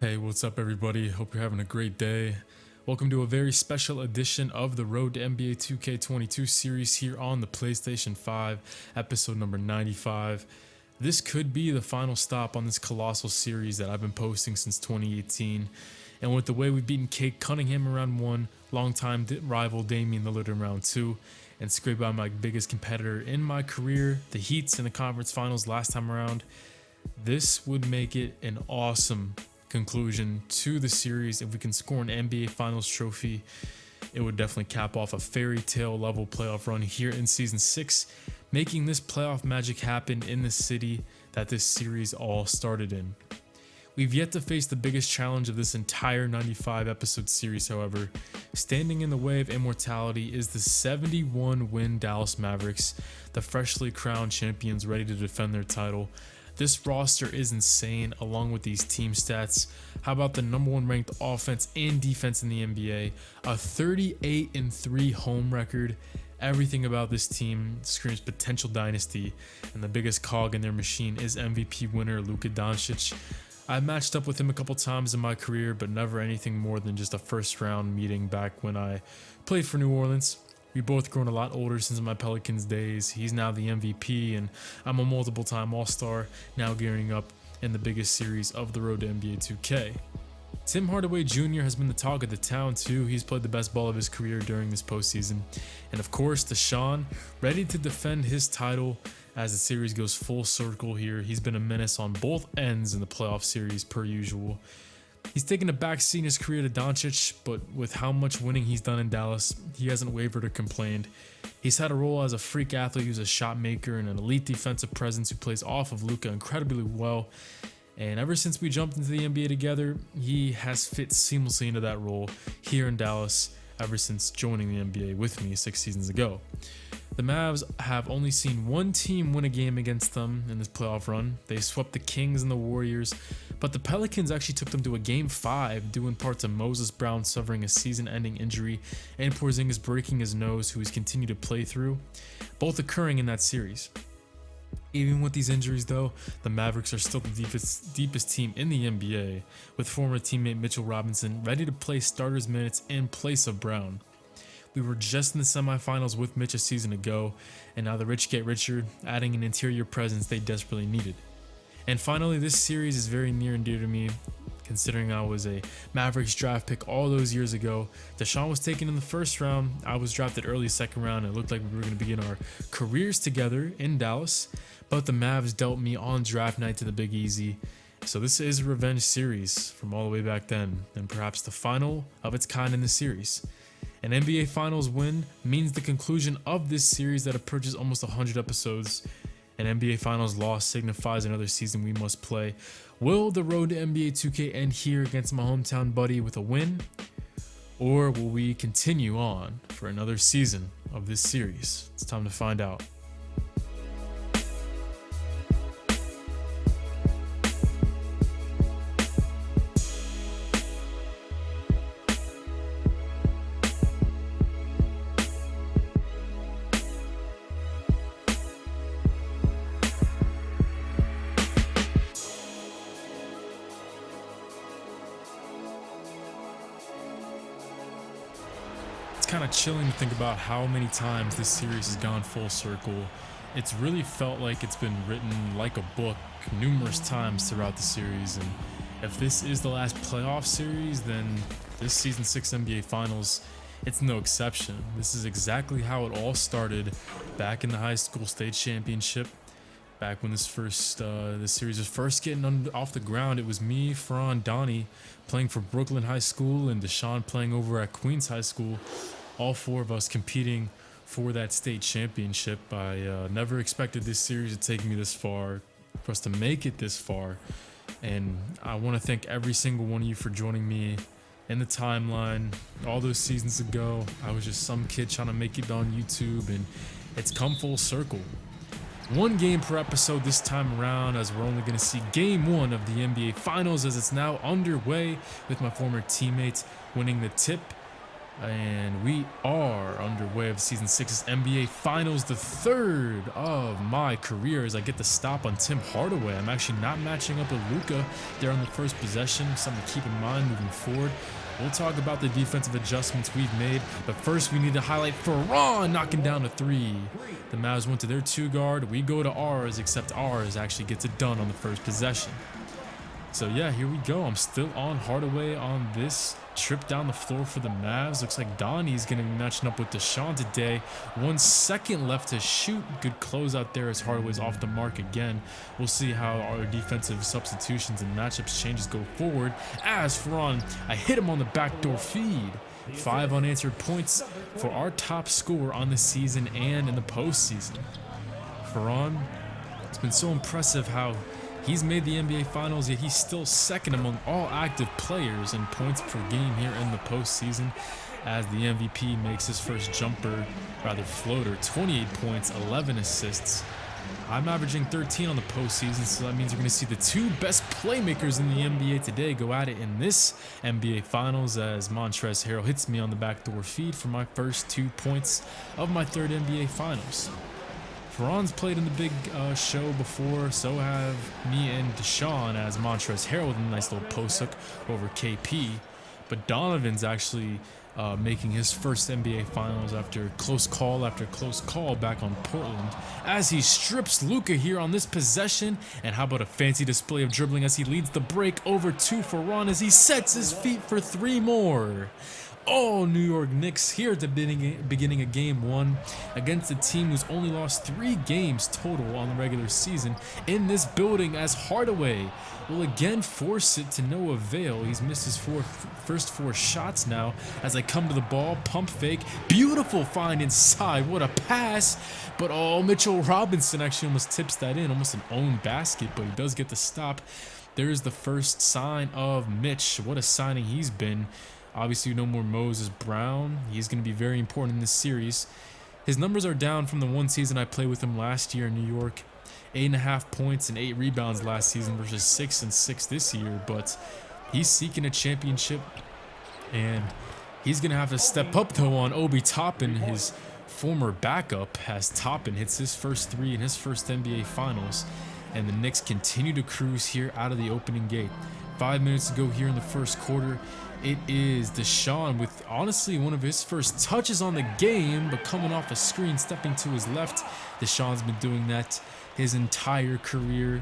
Hey, what's up, everybody? Hope you're having a great day. Welcome to a very special edition of the Road to NBA 2K22 series here on the PlayStation 5, episode number 95. This could be the final stop on this colossal series that I've been posting since 2018. And with the way we've beaten Cade Cunningham in round 1, longtime rival Damian Lillard in round 2, and scraped by my biggest competitor in my career, the Heats, in the conference finals last time around, this would make it an awesome conclusion to the series. If we can score an NBA Finals trophy, it would definitely cap off a fairy tale level playoff run here in season 6, making this playoff magic happen in the city that this series all started in. We've yet to face the biggest challenge of this entire 95 episode series, however. Standing in the way of immortality is the 71-win Dallas Mavericks, the freshly crowned champions ready to defend their title. This roster is insane along with these team stats. How about the number 1 ranked offense and defense in the NBA, a 38-3 home record. Everything about this team screams potential dynasty, and the biggest cog in their machine is MVP winner Luka Doncic. I matched up with him a couple times in my career, but never anything more than just a first round meeting back when I played for New Orleans. We've both grown a lot older since my Pelicans days. He's now the MVP, and I'm a multiple time All-Star, now gearing up in the biggest series of the road to NBA 2K. Tim Hardaway Jr. has been the talk of the town too. He's played the best ball of his career during this postseason. And of course, Deshaun, ready to defend his title as the series goes full circle here. He's been a menace on both ends in the playoff series per usual. He's taken a back seat in his career to Doncic, but with how much winning he's done in Dallas, he hasn't wavered or complained. He's had a role as a freak athlete who's a shot maker and an elite defensive presence who plays off of Luka incredibly well. And ever since we jumped into the NBA together, he has fit seamlessly into that role here in Dallas ever since joining the NBA with me 6 seasons ago. The Mavs have only seen one team win a game against them in this playoff run. They swept the Kings and the Warriors, but the Pelicans actually took them to a Game 5, due in part to Moses Brown suffering a season-ending injury and Porzingis breaking his nose, who he's continued to play through, both occurring in that series. Even with these injuries though, the Mavericks are still the deepest team in the NBA, with former teammate Mitchell Robinson ready to play starters minutes in place of Brown. We were just in the semifinals with Mitch a season ago, and now the rich get richer, adding an interior presence they desperately needed. And finally, this series is very near and dear to me, considering I was a Mavericks draft pick all those years ago. Deshaun was taken in the first round, I was drafted early second round, and it looked like we were going to begin our careers together in Dallas, but the Mavs dealt me on draft night to the Big Easy. So this is a revenge series from all the way back then, and perhaps the final of its kind in the series. An NBA Finals win means the conclusion of this series that approaches almost 100 episodes. An NBA Finals loss signifies another season we must play. Will the road to NBA 2K end here against my hometown buddy with a win? Or will we continue on for another season of this series? It's time to find out. Kind of chilling to think about how many times this series has gone full circle. It's really felt like it's been written like a book numerous times throughout the series, and if this is the last playoff series, then this season 6 NBA Finals, it's no exception. This is exactly how it all started back in the high school state championship. Back when this series was first getting off the ground, it was me, Ferran, Donnie playing for Brooklyn High School, and Deshaun playing over at Queens High School. All 4 of us competing for that state championship. I never expected this series to take me this far, for us to make it this far. And I want to thank every single one of you for joining me in the timeline. All those seasons ago, I was just some kid trying to make it on YouTube, and it's come full circle. 1 game per episode this time around, as we're only going to see Game 1 of the NBA Finals as it's now underway, with my former teammates winning the tip And we are underway of Season 6's NBA Finals, the third of my career as I get the stop on Tim Hardaway. I'm actually not matching up with Luka there on the first possession, something to keep in mind moving forward. We'll talk about the defensive adjustments we've made, but first we need to highlight Ferran knocking down a three. The Mavs went to their two guard, we go to ours, except ours actually gets it done on the first possession. So yeah, here we go. I'm still on Hardaway on this trip down the floor for the Mavs. Looks like Donnie's going to be matching up with Deshaun today. 1 second left to shoot. Good close out there as Hardaway's off the mark again. We'll see how our defensive substitutions and matchups changes go forward. As Ferran, I hit him on the backdoor feed. 5 unanswered points for our top scorer on the season and in the postseason. Ferran, it's been so impressive how he's made the NBA Finals, yet he's still second among all active players in points per game here in the postseason, as the MVP makes his first floater, 28 points, 11 assists. I'm averaging 13 on the postseason, so that means you're going to see the two best playmakers in the NBA today go at it in this NBA Finals, as Montrezl Harrell hits me on the backdoor feed for my first 2 points of my third NBA Finals. Ferran's played in the big show before, so have me and Deshaun, as Montrezl Harrell with a nice little post hook over KP. But Donovan's actually making his first NBA Finals after close call back on Portland, as he strips Luka here on this possession. And how about a fancy display of dribbling as he leads the break over to Ferran as he sets his feet for 3 more. Oh, New York Knicks here at the beginning of Game 1 against a team who's only lost 3 games total on the regular season in this building, as Hardaway will again force it to no avail. He's missed his first 4 shots now as I come to the ball, pump fake, beautiful find inside, what a pass, but oh, Mitchell Robinson actually almost tips that in, almost an own basket, but he does get the stop. There's the first sign of Mitch. What a signing he's been. Obviously, no more Moses Brown. He's going to be very important in this series. His numbers are down from the one season I played with him last year in New York. 8.5 points and 8 rebounds last season versus 6 and 6 this year. But he's seeking a championship, and he's going to have to step up, though, on Obi Toppin, his former backup, as Toppin hits his first 3 in his first NBA Finals. And the Knicks continue to cruise here out of the opening gate. 5 minutes to go here in the first quarter. It is Deshaun with honestly one of his first touches on the game, but coming off a screen, stepping to his left. Deshaun's been doing that his entire career,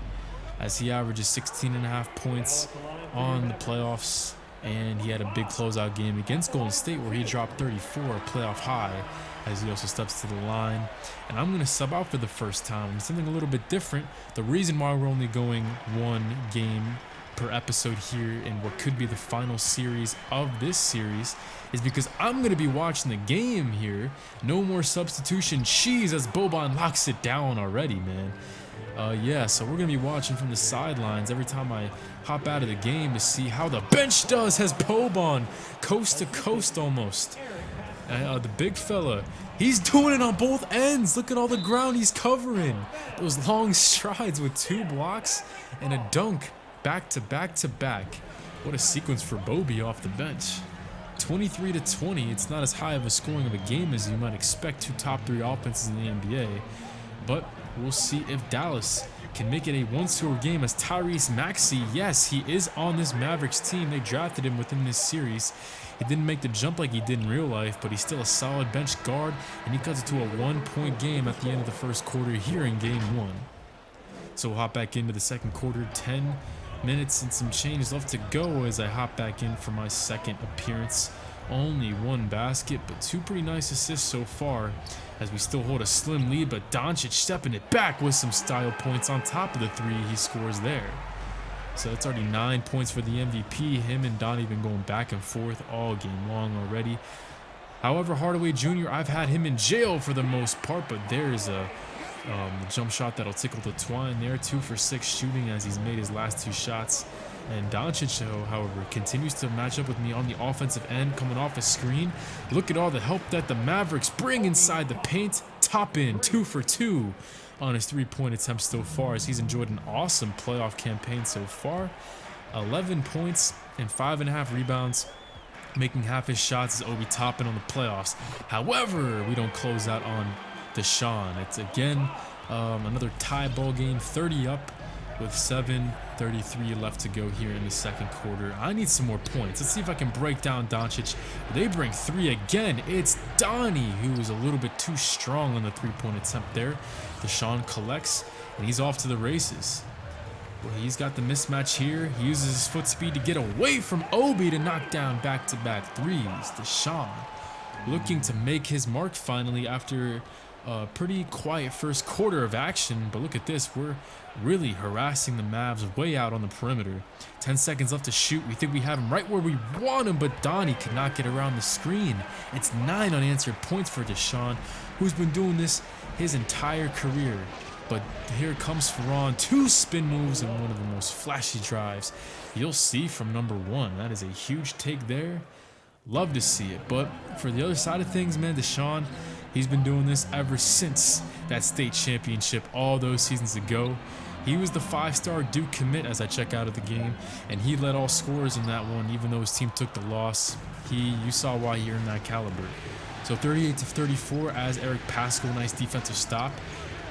as he averages 16.5 points on the playoffs, and he had a big closeout game against Golden State where he dropped 34, a playoff high, as he also steps to the line. And I'm going to sub out for the first time, something a little bit different. The reason why we're only going 1 game per episode here in what could be the final series of this series is because I'm going to be watching the game here. No more substitution cheese as Boban locks it down already, man. Yeah, so we're going to be watching from the sidelines every time I hop out of the game to see how the bench does, has Boban coast to coast almost. The big fella, he's doing it on both ends. Look at all the ground he's covering. Those long strides with 2 blocks and a dunk. Back to back to back. What a sequence for Bobby off the bench. 23-20. It's not as high of a scoring of a game as you might expect. 2 top 3 offenses in the NBA. But we'll see if Dallas can make it a one-score game, as Tyrese Maxey, yes, he is on this Mavericks team. They drafted him within this series. He didn't make the jump like he did in real life, but he's still a solid bench guard, and he cuts it to a 1-point game at the end of the first quarter here in Game 1. So we'll hop back into the second quarter. 10 minutes and some change left to go as I hop back in for my second appearance. Only 1 basket, but 2 pretty nice assists so far, as we still hold a slim lead, but Doncic stepping it back with some style points on top of the 3 he scores there. So that's already 9 points for the MVP. Him and Donnie been going back and forth all game long already. However, Hardaway Jr., I've had him in jail for the most part, but there's a jump shot that'll tickle the twine there. 2 for 6 shooting as he's made his last 2 shots. And Doncic, however, continues to match up with me on the offensive end, coming off a screen. Look at all the help that the Mavericks bring inside the paint. Toppin, 2 for 2 on his 3-point attempts so far, as he's enjoyed an awesome playoff campaign so far. 11 points and 5.5 rebounds. making half his shots as Obi topping on the playoffs. However, we don't close out on Deshaun. It's again another tie ball game, 30 up with 7:33 left to go here in the second quarter. I need some more points. Let's see if I can break down Doncic. They bring 3 again. It's Donnie who is a little bit too strong on the 3-point attempt there. Deshaun collects, and he's off to the races. Well, he's got the mismatch here. He uses his foot speed to get away from Obi to knock down back-to-back threes. Deshaun looking to make his mark finally after a pretty quiet first quarter of action. But look at this. We're really harassing the Mavs way out on the perimeter. 10 seconds left to shoot. We think we have him right where we want him, but Donnie cannot get around the screen. It's 9 unanswered points for Deshaun, who's been doing this his entire career. But here comes Ferran, 2 spin moves and one of the most flashy drives you'll see from number 1. That is a huge take there. Love to see it. But for the other side of things, man, Deshaun, he's been doing this ever since that state championship all those seasons ago. He was the 5-star Duke commit as I check out of the game, and he led all scorers in that one, even though his team took the loss. You saw why he earned that caliber. So 38-34 as Eric Paschall, nice defensive stop.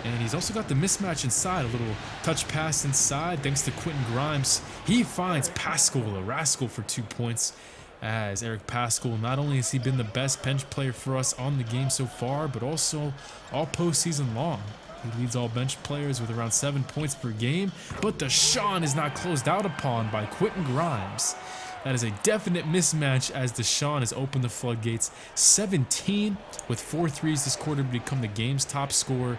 And he's also got the mismatch inside, a little touch pass inside thanks to Quentin Grimes. He finds Paschall, a rascal, for 2 points. As Eric Paschall, not only has he been the best bench player for us on the game so far, but also all postseason long. He leads all bench players with around 7 points per game, but Deshaun is not closed out upon by Quentin Grimes. That is a definite mismatch as Deshaun has opened the floodgates. 17 with 4 threes this quarter to become the game's top scorer.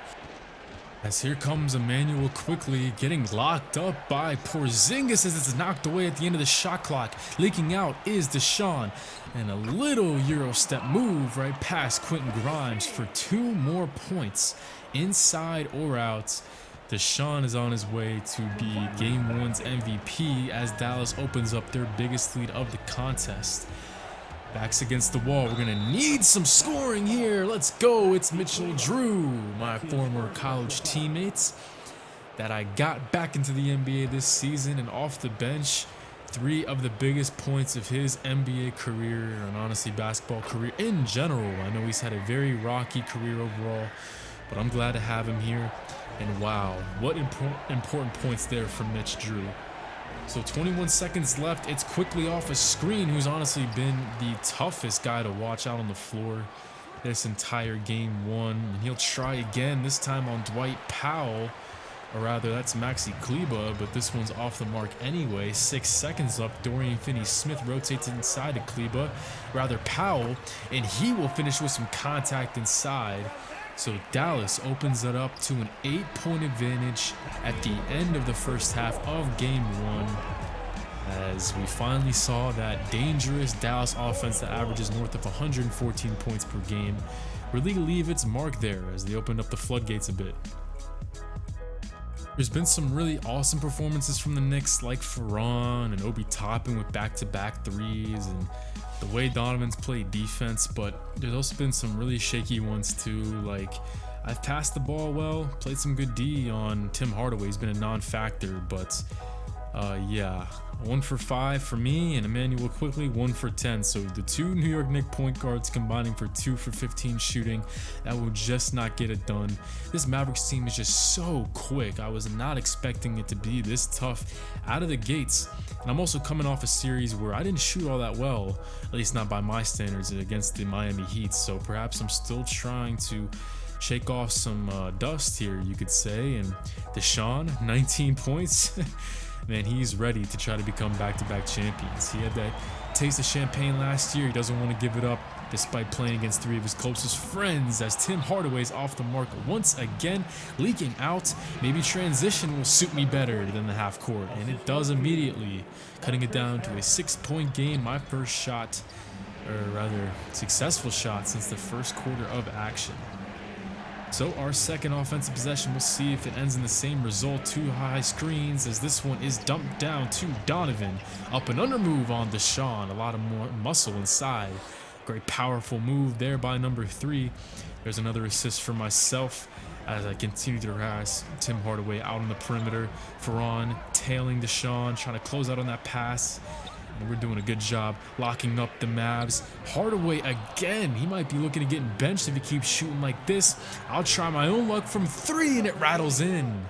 As here comes Emmanuel quickly getting locked up by Porzingis as it's knocked away at the end of the shot clock. Leaking out is Deshaun, and a little Euro step move right past Quentin Grimes for 2 more points. Inside or out, Deshaun is on his way to be Game 1's MVP as Dallas opens up their biggest lead of the contest. Backs against the wall. We're going to need some scoring here. Let's go. It's Mitchell Drew, my former college teammates that I got back into the NBA this season, and off the bench, 3 of the biggest points of his NBA career, and honestly basketball career in general. I know he's had a very rocky career overall, but I'm glad to have him here. And wow, what important points there from Mitch Drew. So 21 seconds left. It's quickly off a screen, who's honestly been the toughest guy to watch out on the floor this entire Game 1. And he'll try again, this time on Dwight Powell. Or rather, that's Maxi Kleber, but this one's off the mark anyway. 6 seconds up. Dorian Finney-Smith rotates inside to Kleber, rather Powell, and he will finish with some contact inside. So Dallas opens it up to an 8-point advantage at the end of the first half of Game 1, as we finally saw that dangerous Dallas offense that averages north of 114 points per game really leave its mark there as they opened up the floodgates a bit. There's been some really awesome performances from the Knicks, like Ferran and Obi Toppin with back-to-back threes, and the way Donovan's played defense, but there's also been some really shaky ones too. Like, I've passed the ball well, played some good D on Tim Hardaway. He's been a non-factor, but yeah, 1 for 5 for me, and Emmanuel quickly 1 for 10. So the 2 New York Knicks point guards combining for 2 for 15 shooting. That will just not get it done. This Mavericks team is just so quick. I was not expecting it to be this tough out of the gates. And I'm also coming off a series where I didn't shoot all that well, at least not by my standards, against the Miami Heat. So perhaps I'm still trying to shake off some dust here, you could say. And Deshaun, 19 points. Man, he's ready to try to become back-to-back champions. He had that taste of champagne last year. He doesn't want to give it up despite playing against 3 of his closest friends, as Tim Hardaway's off the mark once again, leaking out. Maybe transition will suit me better than the half court, and it does immediately, cutting it down to a 6-point game. My first shot, or rather successful shot, since the first quarter of action. So our second offensive possession, we'll see if it ends in the same result. 2 high screens, as this one is dumped down to Donovan. Up and under move on Deshaun. A lot of more muscle inside. Great powerful move there by number 3. There's another assist for myself as I continue to harass Tim Hardaway out on the perimeter. Ferran tailing Deshaun, trying to close out on that pass. And we're doing a good job locking up the Mavs. Hardaway again. He might be looking at getting benched if he keeps shooting like this. I'll try my own luck from 3, and it rattles in.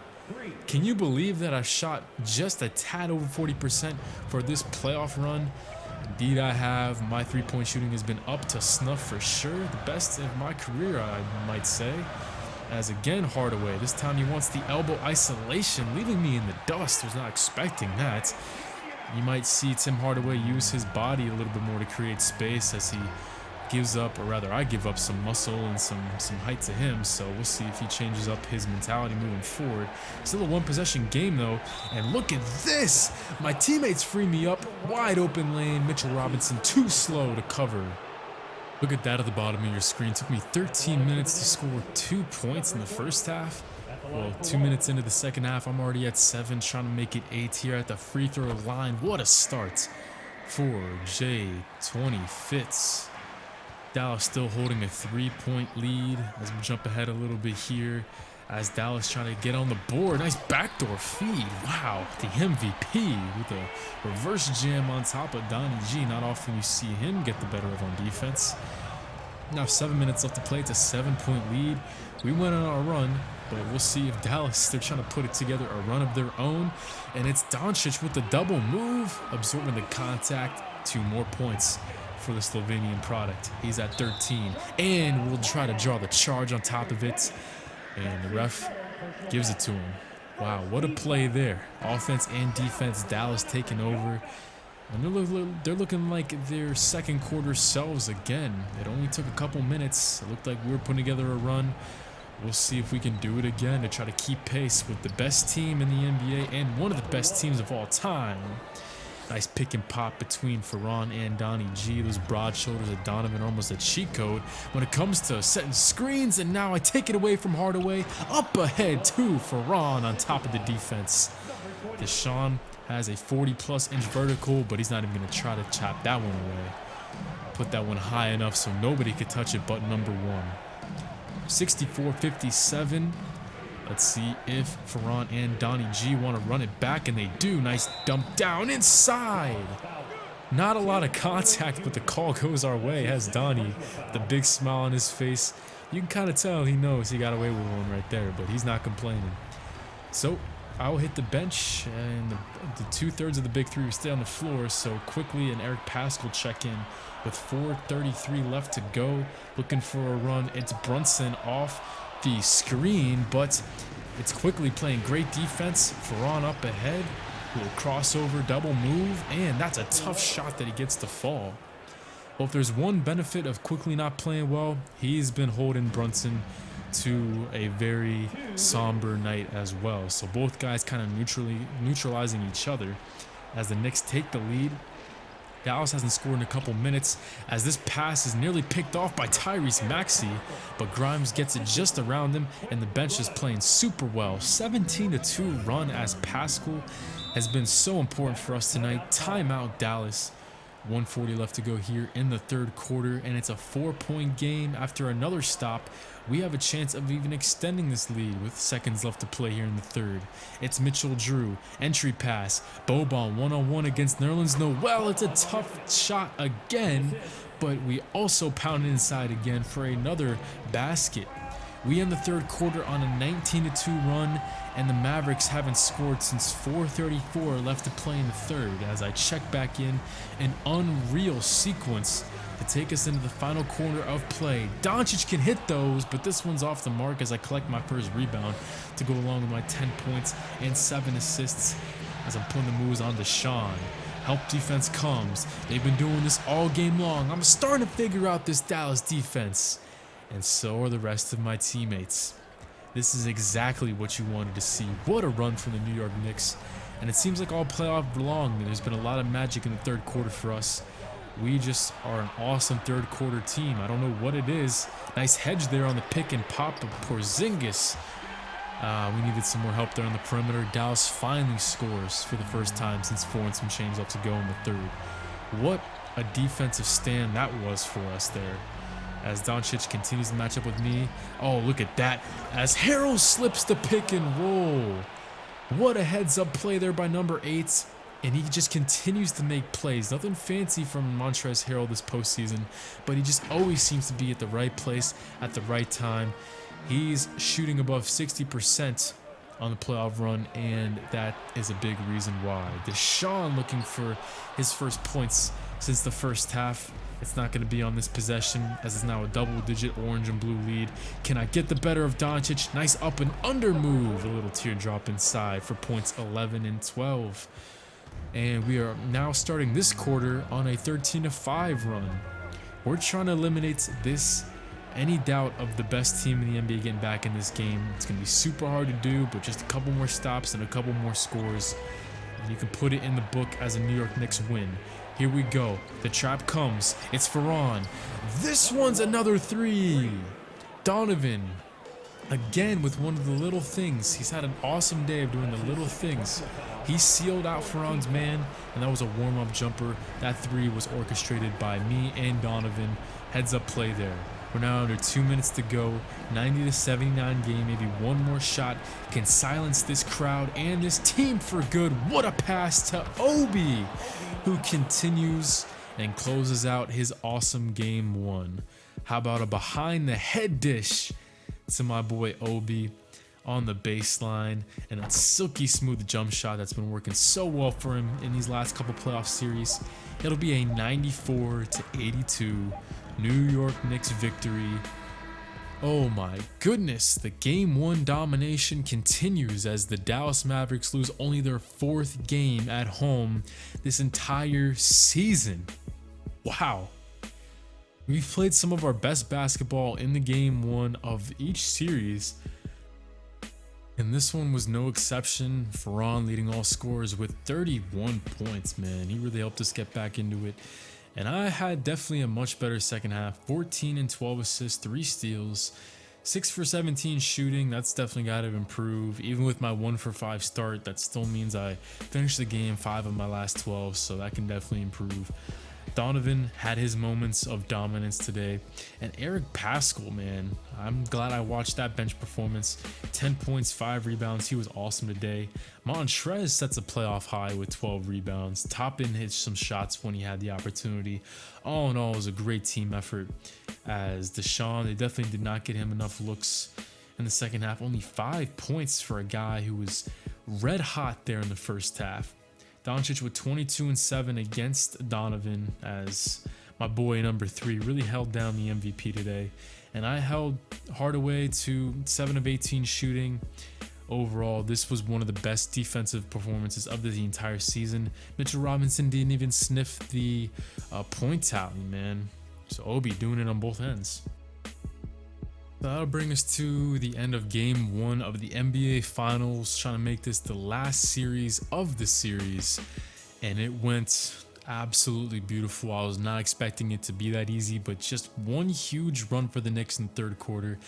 Can you believe that I shot just a tad over 40% for this playoff run? Indeed I have. My three-point shooting has been up to snuff for sure. The best of my career, I might say. As again, Hardaway. This time he wants the elbow isolation, leaving me in the dust. Was not expecting that. You might see Tim Hardaway use his body a little bit more to create space as he gives up, or rather I give up some muscle and some height to him, so we'll see if he changes up his mentality moving forward. Still a one-possession game though, and look at this! My teammates free me up, wide open lane, Mitchell Robinson too slow to cover. Look at that at the bottom of your screen. It took me 13 minutes to score 2 points in the first half. Well, 2 minutes into the second half, I'm already at 7, trying to make it 8 here at the free throw line. What a start for J20 Fitz. Dallas still holding a 3-point lead as we jump ahead a little bit here as Dallas trying to get on the board. Nice backdoor feed. Wow, the MVP with a reverse jam on top of Donnie G. Not often you see him get the better of on defense. Now 7 minutes left to play. It's a 7-point lead. We went on our run, but we'll see if Dallas, they're trying to put it together a run of their own. And it's Doncic with the double move, absorbing the contact. 2 more points for the Slovenian product. He's at 13, and we'll try to draw the charge on top of it. And the ref gives it to him. Wow, what a play there. Offense and defense, Dallas taking over. And they're looking like their second quarter selves again. It only took a couple minutes. It looked like we were putting together a run. We'll see if we can do it again to try to keep pace with the best team in the NBA and one of the best teams of all time. Nice pick and pop between Ferran and Donnie G. Those broad shoulders of Donovan are almost a cheat code when it comes to setting screens. And now I take it away from Hardaway. Up ahead to Ferran on top of the defense. Deshaun has a 40-plus inch vertical, but he's not even going to try to chop that one away. Put that one high enough so nobody could touch it but number one. 64-57. Let's see if Ferran and Donnie G want to run it back, and they do. Nice dump down inside. Not a lot of contact, but the call goes our way. Has Donnie, the big smile on his face. You can kind of tell he knows he got away with one right there, but he's not complaining. So I'll hit the bench, and the 2/3 of the big three will stay on the floor. So quickly, and Eric Paschall check in with 4:33 left to go. Looking for a run. It's Brunson off the screen, but it's quickly playing great defense. Ferran up ahead, little crossover, double move, and that's a tough shot that he gets to fall. Well, if there's one benefit of quickly not playing well, he's been holding Brunson to a very somber night as well. So both guys kind of neutralizing each other as the Knicks take the lead. Dallas hasn't scored in a couple minutes as this pass is nearly picked off by Tyrese Maxey, but Grimes gets it just around him, and the bench is playing super well. 17-2 run as Paschall has been so important for us tonight. Timeout Dallas. 1:40 left to go here in the third quarter, and it's a 4-point game. After another stop, we have a chance of even extending this lead with seconds left to play here in the third. It's Mitchell Drew, entry pass, Boban one-on-one against Nerlens Noel. It's a tough shot again, but we also pound inside again for another basket. We end the third quarter on a 19-2 run, and the Mavericks haven't scored since 4:34 left to play in the third. As I check back in, an unreal sequence to take us into the final quarter of play. Doncic can hit those, but this one's off the mark as I collect my first rebound to go along with my 10 points and 7 assists as I'm putting the moves on Deshaun. Help defense comes. They've been doing this all game long. I'm starting to figure out this Dallas defense. And so are the rest of my teammates. This is exactly what you wanted to see. What a run from the New York Knicks. And it seems like all playoff long. There's been a lot of magic in the third quarter for us. We just are an awesome third quarter team. I don't know what it is. Nice hedge there on the pick and pop of Porzingis. We needed some more help there on the perimeter. Dallas finally scores for the first time since 4 and some change left to go in the third. What a defensive stand that was for us there. As Doncic continues to match up with me. Oh, look at that. As Harrell slips the pick and roll. What a heads-up play there by number 8. And he just continues to make plays. Nothing fancy from Montrezl Harrell this postseason, but he just always seems to be at the right place at the right time. He's shooting above 60% on the playoff run, and that is a big reason why. Deshaun looking for his first points since the first half. It's not going to be on this possession, as it's now a double-digit orange and blue lead. Can I get the better of Doncic? Nice up and under move. A little teardrop inside for points 11 and 12. And we are now starting this quarter on a 13-5 run. We're trying to eliminate any doubt of the best team in the NBA getting back in this game. It's going to be super hard to do, but just a couple more stops and a couple more scores, and you can put it in the book as a New York Knicks win. Here we go. The trap comes. It's Ferran. This one's another three. Donovan, again with one of the little things. He's had an awesome day of doing the little things. He sealed out Ferran's man, and that was a warm-up jumper. That three was orchestrated by me and Donovan. Heads up play there. We're now under 2 minutes to go. 90-79 game. Maybe one more shot can silence this crowd and this team for good. What a pass to Obi, who continues and closes out his awesome game one. How about a behind the head dish to my boy Obi on the baseline, and a silky smooth jump shot that's been working so well for him in these last couple playoff series. It'll be a 94-82 New York Knicks victory. Oh my goodness, the game one domination continues as the Dallas Mavericks lose only their fourth game at home this entire season. Wow. We've played some of our best basketball in the game one of each series, and this one was no exception. Ferran leading all scorers with 31 points, man. He really helped us get back into it. And I had definitely a much better second half. 14 and 12 assists, 3 steals, 6 for 17 shooting. That's definitely got to improve. Even with my 1 for 5 start, that still means I finished the game 5 of my last 12, so that can definitely improve. Donovan had his moments of dominance today. And Eric Paschall, man, I'm glad I watched that bench performance. 10 points, 5 rebounds. He was awesome today. Montrez sets a playoff high with 12 rebounds. Toppin hit some shots when he had the opportunity. All in all, it was a great team effort. As Deshaun, they definitely did not get him enough looks in the second half. Only 5 points for a guy who was red hot there in the first half. Doncic with 22 and 7 against Donovan, as my boy number 3 really held down the MVP today. And I held Hardaway to 7 of 18 shooting. Overall, this was one of the best defensive performances of the entire season. Mitchell Robinson didn't even sniff the point tally, man. So Obi doing it on both ends. So that'll bring us to the end of game one of the NBA Finals, trying to make this the last series of the series, and it went absolutely beautiful. I was not expecting it to be that easy, but just one huge run for the Knicks in the third quarter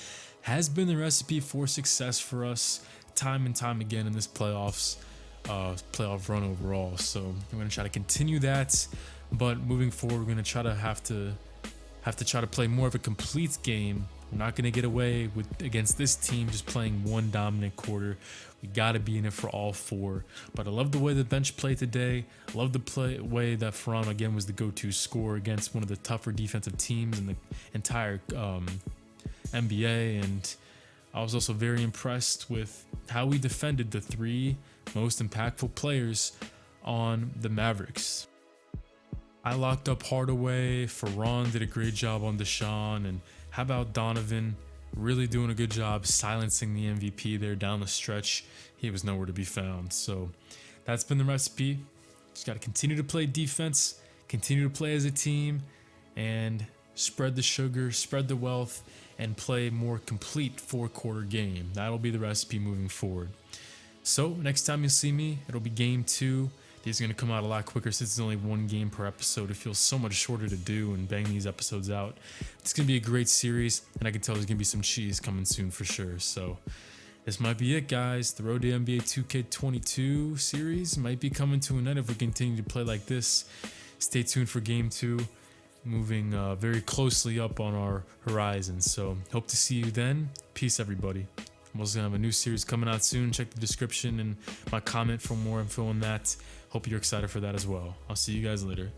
has been the recipe for success for us time and time again in this playoff run overall. So we're going to try to continue that, but moving forward, we're going to try to have to try to play more of a complete game. We're not going to get away against this team just playing one dominant quarter. We got to be in it for all 4. But I love the way the bench played today. I love the way that Ferran again was the go-to scorer against one of the tougher defensive teams in the entire NBA. And I was also very impressed with how we defended the 3 most impactful players on the Mavericks. I locked up Hardaway. Ferran did a great job on Deshaun, and how about Donovan really doing a good job silencing the MVP there down the stretch? He was nowhere to be found. So that's been the recipe. Just got to continue to play defense, continue to play as a team, and spread the sugar, spread the wealth, and play a more complete 4-quarter game. That'll be the recipe moving forward. So next time you see me, it'll be game 2. These are going to come out a lot quicker since it's only 1 game per episode. It feels so much shorter to do and bang these episodes out. It's going to be a great series, and I can tell there's going to be some cheese coming soon for sure. So this might be it, guys. The Road to NBA 2K22 series might be coming to an end if we continue to play like this. Stay tuned for game 2, moving very closely up on our horizon. So hope to see you then. Peace, everybody. I'm also going to have a new series coming out soon. Check the description and my comment for more info on that. Hope you're excited for that as well. I'll see you guys later.